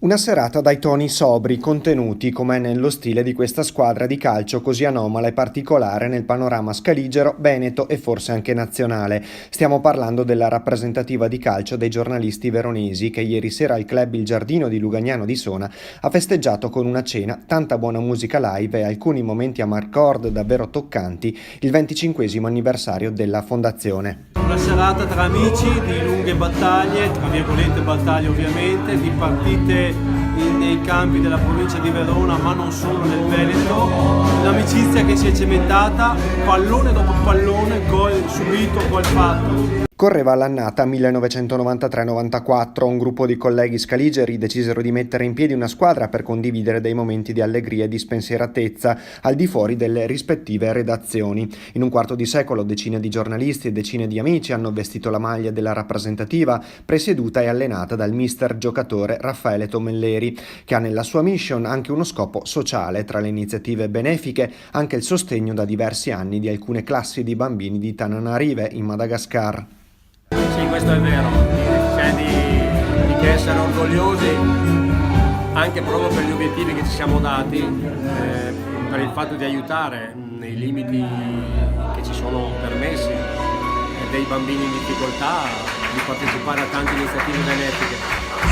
Una serata dai toni sobri, contenuti, come è nello stile di questa squadra di calcio così anomala e particolare nel panorama scaligero, veneto e forse anche nazionale. Stiamo parlando della rappresentativa di calcio dei giornalisti veronesi che ieri sera al club Il Giardino di Lugagnano di Sona ha festeggiato con una cena, tanta buona musica live e alcuni momenti a marcord davvero toccanti il 25° anniversario della fondazione. Una serata tra amici di lunghe battaglie, tra virgolette battaglie ovviamente, di partite nei campi della provincia di Verona, ma non solo nel Veneto. L'amicizia che si è cementata, pallone dopo pallone, gol subito, gol fatto. Correva l'annata 1993-94, un gruppo di colleghi scaligeri decisero di mettere in piedi una squadra per condividere dei momenti di allegria e di spensieratezza al di fuori delle rispettive redazioni. In un quarto di secolo decine di giornalisti e decine di amici hanno vestito la maglia della rappresentativa, presieduta e allenata dal mister giocatore Raffaele Tomelleri, che ha nella sua mission anche uno scopo sociale, tra le iniziative benefiche anche il sostegno da diversi anni di alcune classi di bambini di Tananarive in Madagascar. Sì, questo è vero, c'è di che essere orgogliosi anche proprio per gli obiettivi che ci siamo dati, per il fatto di aiutare nei limiti che ci sono permessi dei bambini in difficoltà, di partecipare a tante iniziative benefiche.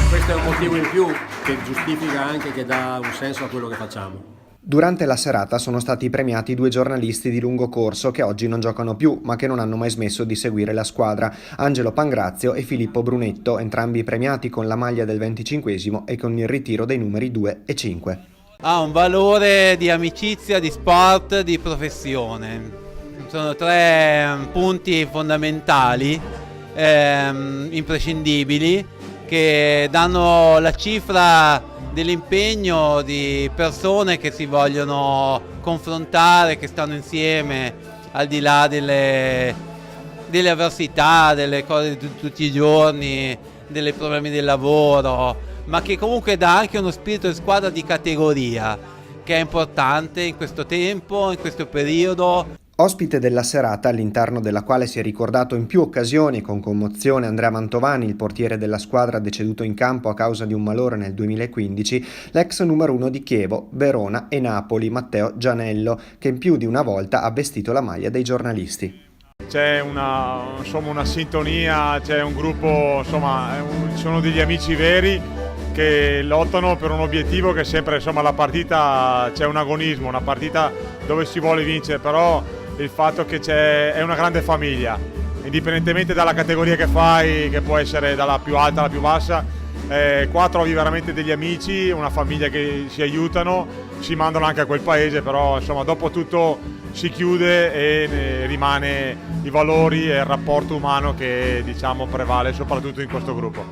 Questo è un motivo in più che giustifica anche, che dà un senso a quello che facciamo. Durante la serata sono stati premiati 2 giornalisti di lungo corso che oggi non giocano più, ma che non hanno mai smesso di seguire la squadra, Angelo Pangrazio e Filippo Brunetto, entrambi premiati con la maglia del 25° e con il ritiro dei numeri 2 e 5. Ha un valore di amicizia, di sport, di professione. Sono 3 punti fondamentali, imprescindibili, che danno la cifra dell'impegno di persone che si vogliono confrontare, che stanno insieme al di là delle avversità, delle cose di tutti i giorni, dei problemi del lavoro, ma che comunque dà anche uno spirito di squadra di categoria, che è importante in questo tempo, in questo periodo. Ospite della serata, all'interno della quale si è ricordato in più occasioni con commozione Andrea Mantovani, il portiere della squadra deceduto in campo a causa di un malore nel 2015, l'ex numero 1 di Chievo, Verona e Napoli, Matteo Gianello, che in più di una volta ha vestito la maglia dei giornalisti. C'è una sintonia, c'è un gruppo, sono degli amici veri che lottano per un obiettivo che è sempre, la partita, c'è un agonismo, una partita dove si vuole vincere, però il fatto che è una grande famiglia, indipendentemente dalla categoria che fai, che può essere dalla più alta alla più bassa, qua trovi veramente degli amici, una famiglia che si aiutano, si mandano anche a quel paese, però dopo tutto si chiude e rimane i valori e il rapporto umano che prevale soprattutto in questo gruppo.